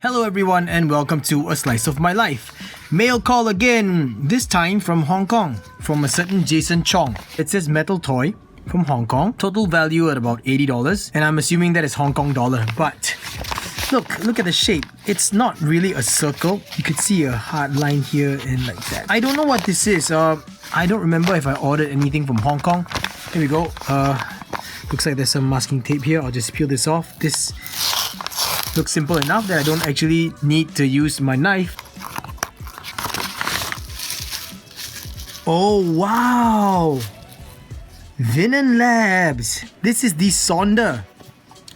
Hello everyone and welcome to A Slice of My Life. Mail call again, this time from Hong Kong, from a certain Jason Chong. It says metal toy from Hong Kong, total value at about $80, and I'm assuming that is Hong Kong dollar. But look at the shape. It's not really a circle. You could see a hard line here and like that. I don't know what this is. I don't remember if I ordered anything from Hong Kong. Here we go. Looks like there's some masking tape here. I'll just peel this off. This looks simple enough that I don't actually need to use my knife. Oh wow! Vinon Labs! This is the Sonder.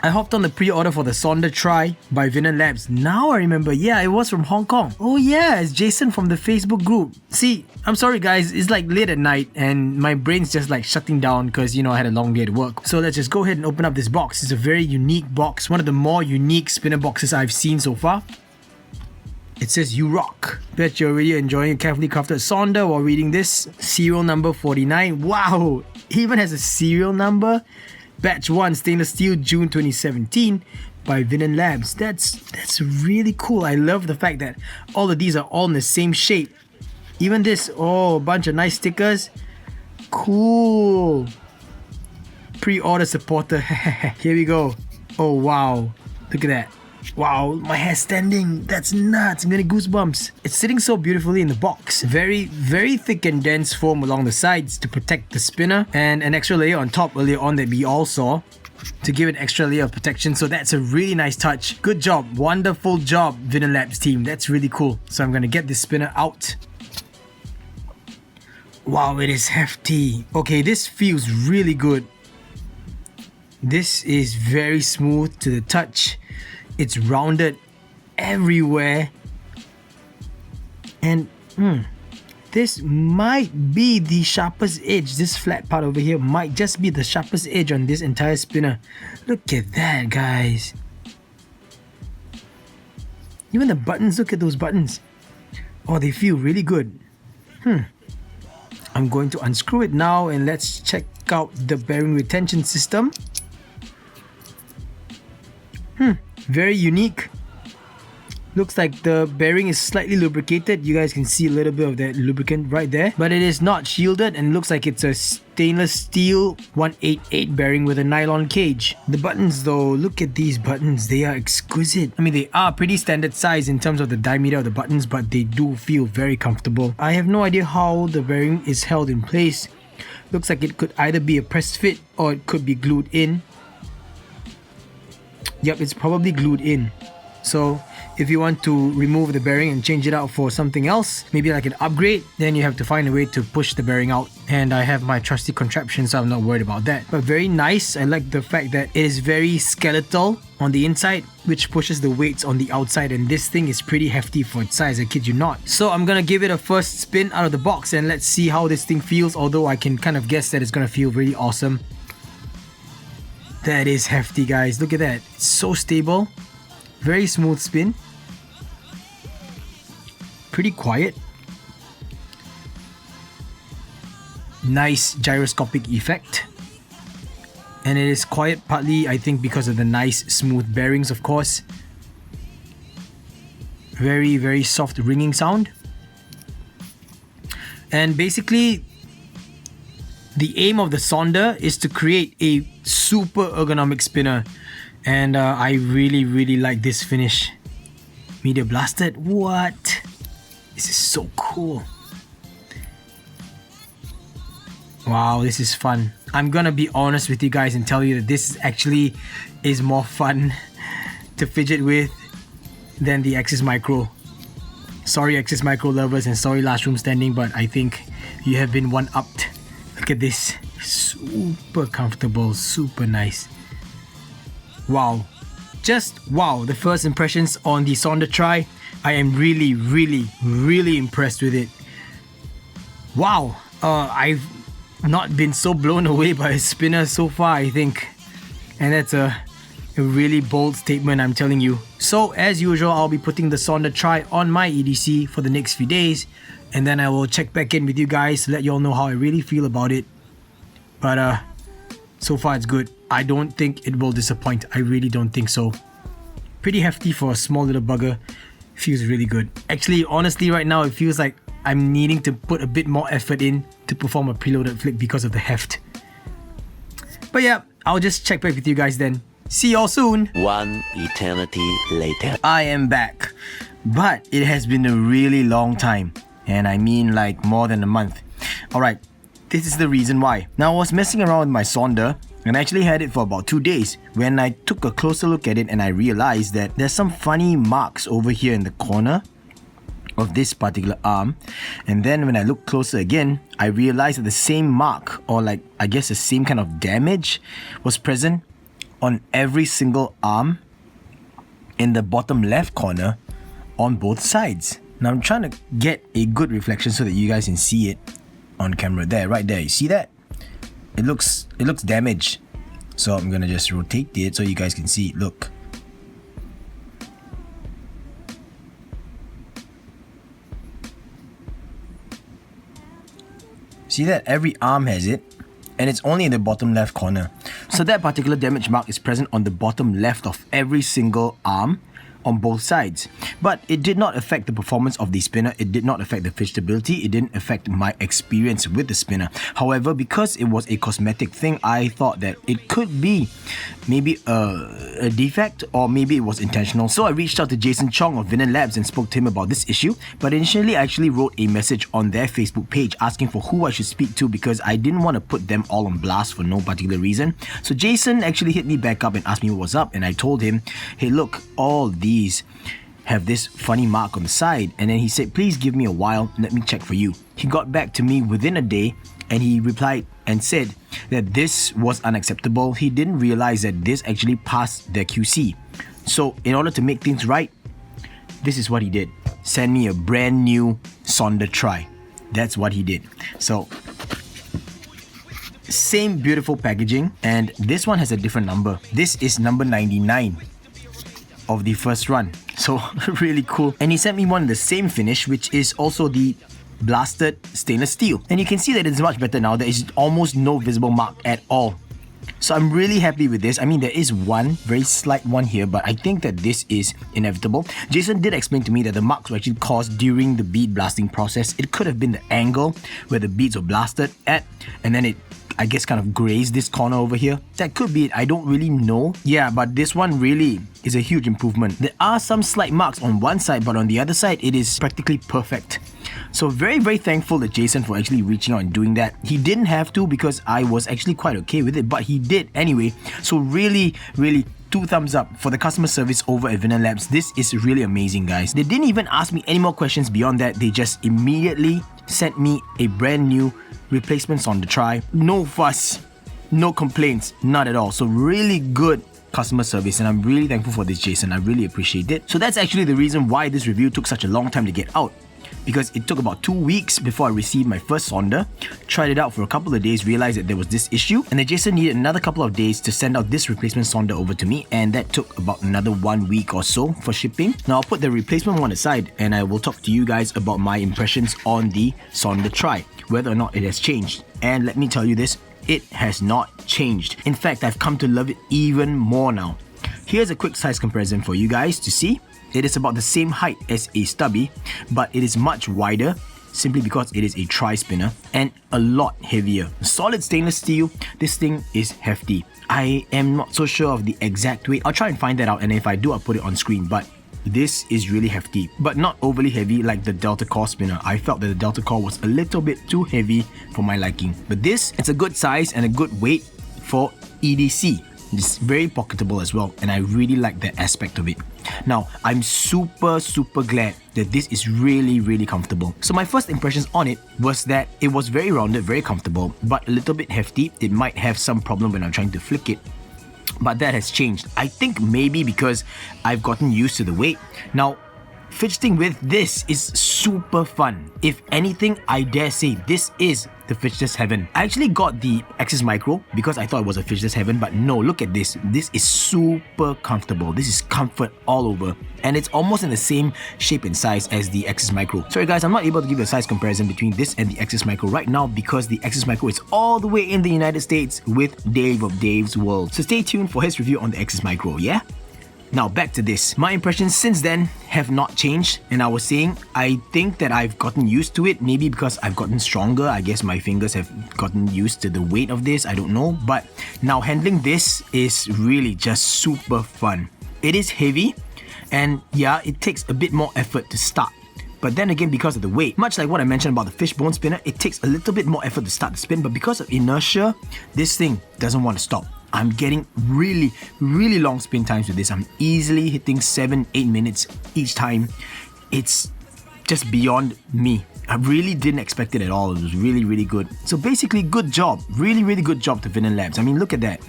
I hopped on the pre-order for the Sonder Tri by Vinon Labs. Now I remember, yeah, it was from Hong Kong. Oh yeah, it's Jason from the Facebook group. See, I'm sorry guys, it's like late at night and my brain's just like shutting down because I had a long day at work. So let's just go ahead and open up this box. It's a very unique box, one of the more unique spinner boxes I've seen so far. It says you rock. Bet you're really enjoying a carefully crafted Sonder while reading this. Serial number 49. Wow, it even has a serial number. Batch 1 stainless steel, June 2017 by Vinon Labs. That's really cool. I love the fact that all of these are all in the same shape. Even this, oh, a bunch of nice stickers. Cool. Pre-order supporter. Here we go. Oh wow, look at that. Wow, my hair's standing. That's nuts. I'm getting goosebumps. It's sitting so beautifully in the box. Very thick and dense foam along the sides to protect the spinner, and an extra layer on top earlier on that we all saw to give an extra layer of protection. So that's a really nice touch. Good job. Wonderful job, Vinon Labs team. That's really cool. So I'm gonna get this spinner out. Wow, it is hefty. Okay, this feels really good. This is very smooth to the touch. It's rounded everywhere. And this might be the sharpest edge. This flat part over here might just be the sharpest edge on this entire spinner. Look at that, guys. Even the buttons, look at those buttons. Oh, they feel really good. I'm going to unscrew it now and let's check out the bearing retention system. Very unique. Looks like the bearing is slightly lubricated. You guys can see a little bit of that lubricant right there. But it is not shielded and looks like it's a stainless steel 188 bearing with a nylon cage. The buttons though, look at these buttons. They are exquisite. I mean, they are pretty standard size in terms of the diameter of the buttons, but they do feel very comfortable. I have no idea how the bearing is held in place. Looks like it could either be a press fit or it could be glued in. Yep, it's probably glued in. So if you want to remove the bearing and change it out for something else, maybe like an upgrade, then you have to find a way to push the bearing out. And I have my trusty contraption, so I'm not worried about that. But very nice. I like the fact that it is very skeletal on the inside, which pushes the weights on the outside. And this thing is pretty hefty for its size, I kid you not. So I'm gonna give it a first spin out of the box and let's see how this thing feels. Although I can kind of guess that it's gonna feel really awesome. That is hefty, guys. Look at that. It's so stable. Very smooth spin. Pretty quiet. Nice gyroscopic effect. And it is quiet partly, I think, because of the nice smooth bearings, of course. Very soft ringing sound. And basically, the aim of the Sonder is to create a super ergonomic spinner, and I really like this finish. Media blasted. What? This is so cool. Wow, this is fun. I'm gonna be honest with you guys and tell you that this actually is more fun to fidget with than the Axis Micro. Sorry Axis Micro lovers and sorry Last Room Standing, but I think you have been one-upped. Look at this. Super comfortable, super nice. Wow. Just wow. The first impressions on the Sonder Tri. I am really impressed with it. Wow. I've not been so blown away by a spinner so far, I think. And that's a really bold statement, I'm telling you. So as usual, I'll be putting the Sonder Tri on my EDC for the next few days. And then I will check back in with you guys to let you all know how I really feel about it. But so far it's good. I don't think it will disappoint. I really don't think so. Pretty hefty for a small little bugger. Feels really good. Actually, honestly, right now it feels like I'm needing to put a bit more effort in to perform a preloaded flick because of the heft. But yeah, I'll just check back with you guys then. See y'all soon. One eternity later. I am back. But it has been a really long time. And I mean like more than a month. Alright, this is the reason why. Now I was messing around with my Sonder and I actually had it for about 2 days when I took a closer look at it and I realized that there's some funny marks over here in the corner of this particular arm. And then when I look closer again, I realized that the same mark, or like I guess the same kind of damage, was present on every single arm in the bottom left corner on both sides. Now I'm trying to get a good reflection so that you guys can see it on camera. There, right there, you see that? It looks damaged. So I'm gonna just rotate it so you guys can see it. Look. See that? Every arm has it, and it's only in the bottom left corner. So that particular damage mark is present on the bottom left of every single arm on both sides. But it did not affect the performance of the spinner. It did not affect the fidgetability. It didn't affect my experience with the spinner. However, because it was a cosmetic thing, I thought that it could be maybe a defect, or maybe it was intentional. So I reached out to Jason Chong of Vinon Labs and spoke to him about this issue. But initially, I actually wrote a message on their Facebook page asking for who I should speak to because I didn't want to put them all on blast for no particular reason. So Jason actually hit me back up and asked me what was up, and I told him, hey look, all these have this funny mark on the side. And then he said, please give me a while, let me check for you. He got back to me within a day and he replied and said that this was unacceptable. He didn't realize that this actually passed their QC. So in order to make things right, this is what he did. Send me a brand new Sonder Tri. That's what he did. So same beautiful packaging, and this one has a different number. This is number 99 of the first run. So really cool. And he sent me one in the same finish, which is also the blasted stainless steel. And you can see that it's much better now. There is almost no visible mark at all. So I'm really happy with this. I mean, there is one very slight one here, but I think that this is inevitable. Jason did explain to me that the marks were actually caused during the bead blasting process. It could have been the angle where the beads were blasted at, and then it, I guess, kind of grazed this corner over here. That could be it. I don't really know. Yeah, but this one really is a huge improvement. There are some slight marks on one side, but on the other side, it is practically perfect. So very, very thankful to Jason for actually reaching out and doing that. He didn't have to because I was actually quite okay with it, but he did anyway. So really, really 2 thumbs up for the customer service over at Vinon Labs. This is really amazing, guys. They didn't even ask me any more questions beyond that. They just immediately sent me a brand new replacement Sonder Tri. No fuss, no complaints, not at all. So really good customer service, and I'm really thankful for this, Jason. I really appreciate it. So that's actually the reason why this review took such a long time to get out, because it took about 2 weeks before I received my first Sonder. Tried it out for a couple of days, realized that there was this issue, and then Jason needed another couple of days to send out this replacement Sonder over to me, and that took about another 1 week or so for shipping. Now I'll put the replacement one aside and I will talk to you guys about my impressions on the Sonder Tri, whether or not it has changed. And let me tell you this, it has not changed. In fact, I've come to love it even more now. Here's a quick size comparison for you guys to see. It is about the same height as a stubby, but it is much wider simply because it is a tri-spinner and a lot heavier. Solid stainless steel, this thing is hefty. I am not so sure of the exact weight. I'll try and find that out, and if I do, I'll put it on screen, but this is really hefty, but not overly heavy like the Delta Core spinner. I felt that the Delta Core was a little bit too heavy for my liking. But this, it's a good size and a good weight for EDC. It's very pocketable as well, and I really like that aspect of it. Now, I'm super glad that this is really comfortable. So my first impressions on it was that it was very rounded, very comfortable, but a little bit hefty. It might have some problem when I'm trying to flick it, but that has changed. I think maybe because I've gotten used to the weight. Now, fidgeting with this is super fun. If anything, I dare say this is the fidget's heaven. I actually got the Axis Micro because I thought it was a fidget's heaven, but no, look at this. This is super comfortable. This is comfort all over, and it's almost in the same shape and size as the Axis Micro. Sorry guys, I'm not able to give you a size comparison between this and the Axis Micro right now because the Axis Micro is all the way in the United States with Dave of Dave's World. So stay tuned for his review on the Axis Micro, yeah? Now back to this. My impressions since then have not changed, and I was saying I think that I've gotten used to it, maybe because I've gotten stronger. I guess my fingers have gotten used to the weight of this, I don't know. But now handling this is really just super fun. It is heavy, and yeah, it takes a bit more effort to start. But then again, because of the weight, much like what I mentioned about the fishbone spinner, it takes a little bit more effort to start the spin, but because of inertia, this thing doesn't want to stop. I'm getting really long spin times with this. I'm easily hitting 7-8 minutes each time. It's just beyond me. I really didn't expect it at all. It was really good. So basically, good job. Really good job to Vinon Labs. I mean, look at that.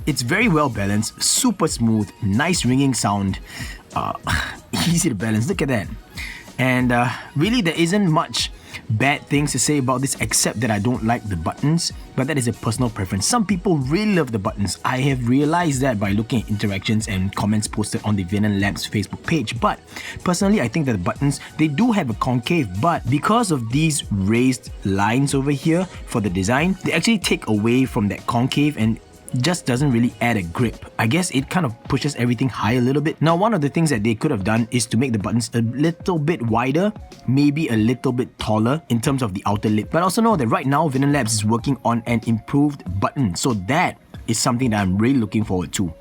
It's very well balanced, super smooth, nice ringing sound, easy to balance. Look at that. And really, there isn't much bad things to say about this except that I don't like the buttons, but that is a personal preference. Some people really love the buttons. I have realized that by looking at interactions and comments posted on the Vinon Labs Facebook page. But personally, I think that the buttons, they do have a concave, but because of these raised lines over here for the design, they actually take away from that concave and just doesn't really add a grip. I guess it kind of pushes everything high a little bit. Now, one of the things that they could have done is to make the buttons a little bit wider, maybe a little bit taller in terms of the outer lip. But also know that right now, Vinon Labs is working on an improved button. So that is something that I'm really looking forward to.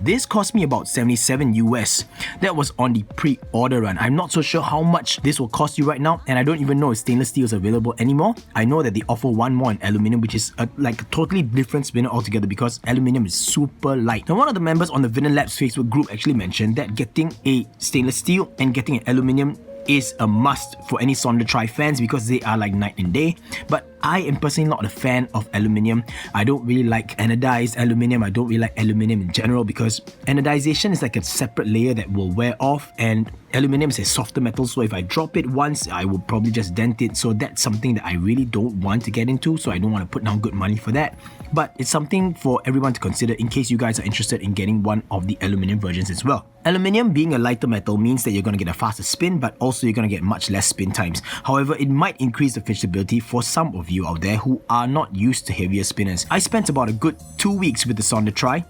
This cost me about 77 US. That was on the pre-order run. I'm not so sure how much this will cost you right now, and I don't even know if stainless steel is available anymore. I know that they offer one more in aluminium, which is like a totally different spinner altogether because aluminium is super light. Now, one of the members on the Vinon Labs Facebook group actually mentioned that getting a stainless steel and getting an aluminium is a must for any Sonder Tri fans because they are like night and day. But I am personally not a fan of aluminium. I don't really like anodized aluminium. I don't really like aluminium in general because anodization is like a separate layer that will wear off, and aluminium is a softer metal, so if I drop it once, I will probably just dent it. So that's something that I really don't want to get into, so I don't want to put down good money for that. But it's something for everyone to consider in case you guys are interested in getting one of the aluminium versions as well. Aluminium being a lighter metal means that you're going to get a faster spin, but also you're going to get much less spin times. However, it might increase the fidgetability for some of you out there who are not used to heavier spinners. I spent about a good 2 weeks with the Sonder Tri,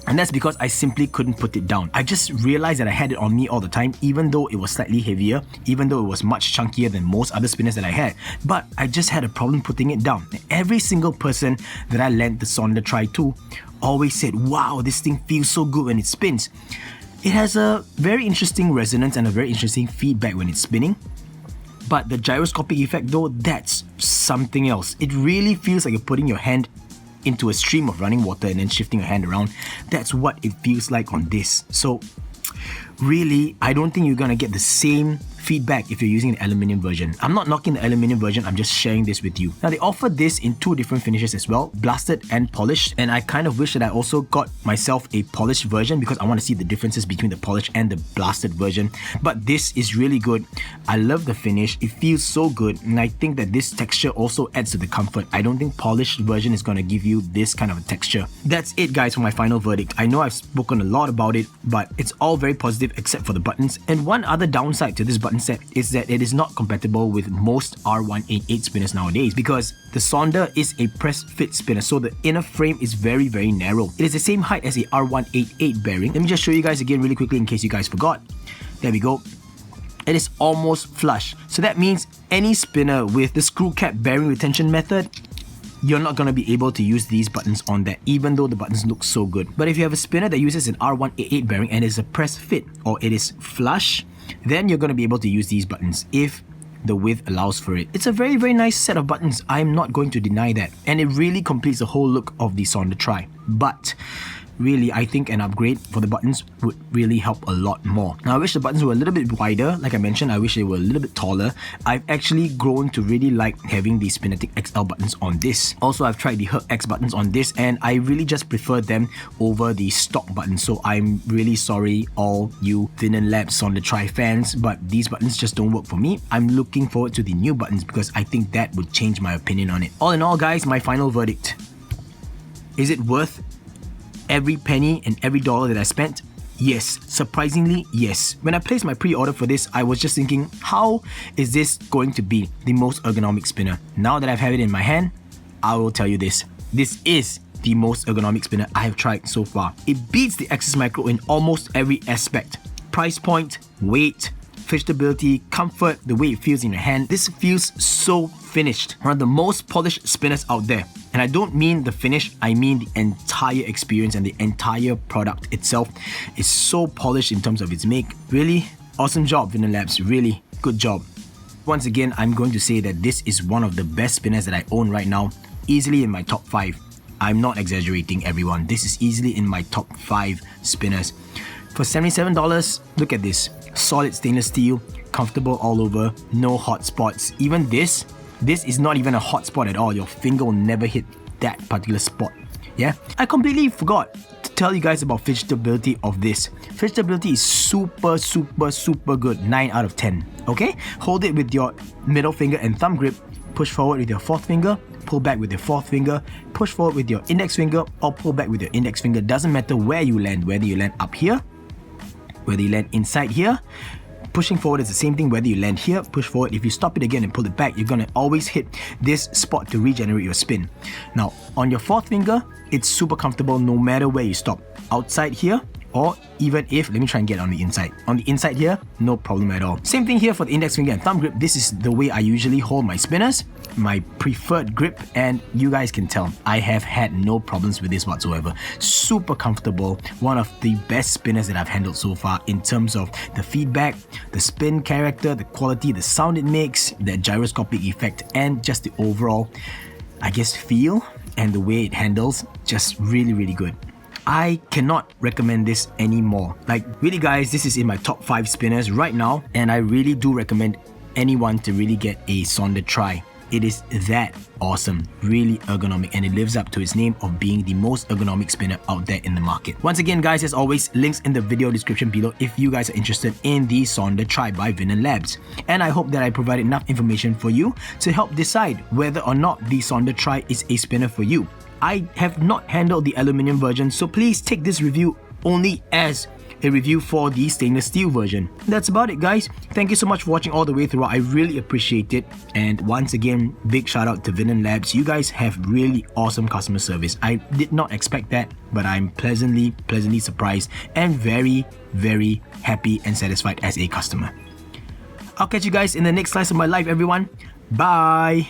and that's because I simply couldn't put it down. I just realized that I had it on me all the time, even though it was slightly heavier, even though it was much chunkier than most other spinners that I had. But I just had a problem putting it down. Every single person that I lent the Sonder Tri to always said, wow, this thing feels so good when it spins. It has a very interesting resonance and a very interesting feedback when it's spinning. But the gyroscopic effect though, that's something else. It really feels like you're putting your hand into a stream of running water and then shifting your hand around. That's what it feels like on this. So really, I don't think you're gonna get the same feedback if you're using the aluminium version. I'm not knocking the aluminium version, I'm just sharing this with you. Now, they offer this in 2 different finishes as well, blasted and polished, and I kind of wish that I also got myself a polished version because I want to see the differences between the polished and the blasted version. But this is really good. I love the finish, it feels so good, and I think that this texture also adds to the comfort. I don't think polished version is going to give you this kind of a texture. That's it guys for my final verdict. I know I've spoken a lot about it, but it's all very positive except for the buttons. And one other downside to this button set is that it is not compatible with most R188 spinners nowadays because the Sonder is a press fit spinner, so the inner frame is very narrow. It is the same height as a R188 bearing. Let me just show you guys again really quickly in case you guys forgot. There we go. It is almost flush, so that means any spinner with the screw cap bearing retention method, you're not going to be able to use these buttons on that, even though the buttons look so good. But if you have a spinner that uses an R188 bearing and is a press fit or it is flush, then you're going to be able to use these buttons if the width allows for it. It's a very nice set of buttons, I'm not going to deny that, and it really completes the whole look of the Sonder Tri. But really, I think an upgrade for the buttons would really help a lot more. Now, I wish the buttons were a little bit wider. Like I mentioned, I wish they were a little bit taller. I've actually grown to really like having the Spinnetic XL buttons on this. Also, I've tried the Herc X buttons on this, and I really just prefer them over the stock buttons. So I'm really sorry, all you Vinon Labs Sonder Tri fans, but these buttons just don't work for me. I'm looking forward to the new buttons because I think that would change my opinion on it. All in all, guys, my final verdict. Is it worth every penny and every dollar that I spent? Yes. Surprisingly, yes. When I placed my pre-order for this, I was just thinking, how is this going to be the most ergonomic spinner? Now that I've had it in my hand, I will tell you this. This is the most ergonomic spinner I have tried so far. It beats the Axis Micro in almost every aspect. Price point, weight, fidgetability, comfort, the way it feels in your hand. This feels so finished. One of the most polished spinners out there. And I don't mean the finish, I mean the entire experience, and the entire product itself is so polished in terms of its make. Really awesome job, Vinon Labs. Really good job. Once again, I'm going to say that this is one of the best spinners that I own right now. Easily in my top 5. I'm not exaggerating, everyone. This is easily in my top 5 spinners. For $77, look at this. Solid stainless steel, comfortable all over, no hot spots. Even this is not even a hot spot at all. Your finger will never hit that particular spot. Yeah, I completely forgot to tell you guys about fidgetability of this. Fidgetability is super good. 9 out of 10. Okay, hold it with your middle finger and thumb grip, push forward with your fourth finger, pull back with your fourth finger, push forward with your index finger, or pull back with your index finger. Doesn't matter where you land, whether you land up here, whether you land inside here. Pushing forward is the same thing whether you land here, push forward. If you stop it again and pull it back, you're gonna always hit this spot to regenerate your spin. Now, on your fourth finger, it's super comfortable no matter where you stop. Outside here, or even if, let me try and get on the inside. On the inside here, no problem at all. Same thing here for the index finger and thumb grip. This is the way I usually hold my spinners, my preferred grip, and you guys can tell I have had no problems with this whatsoever. Super comfortable. One of the best spinners that I've handled so far in terms of the feedback, the spin character, the quality, the sound it makes, the gyroscopic effect, and just the overall, I guess, feel and the way it handles. Just really good. I cannot recommend this anymore. Like, really guys, this is in my top 5 spinners right now, and I really do recommend anyone to really get a Sonder Tri. It is that awesome, really ergonomic, and it lives up to its name of being the most ergonomic spinner out there in the market. Once again guys, as always, links in the video description below if you guys are interested in the Sonder Tri by Vinon Labs. And I hope that I provided enough information for you to help decide whether or not the Sonder Tri is a spinner for you. I have not handled the aluminium version, so please take this review only as a review for the stainless steel version. That's about it guys. Thank you so much for watching all the way through. I really appreciate it. And once again, big shout out to Vinon Labs. You guys have really awesome customer service. I did not expect that, but I'm pleasantly surprised and very happy and satisfied as a customer. I'll catch you guys in the next slice of my life, everyone. Bye!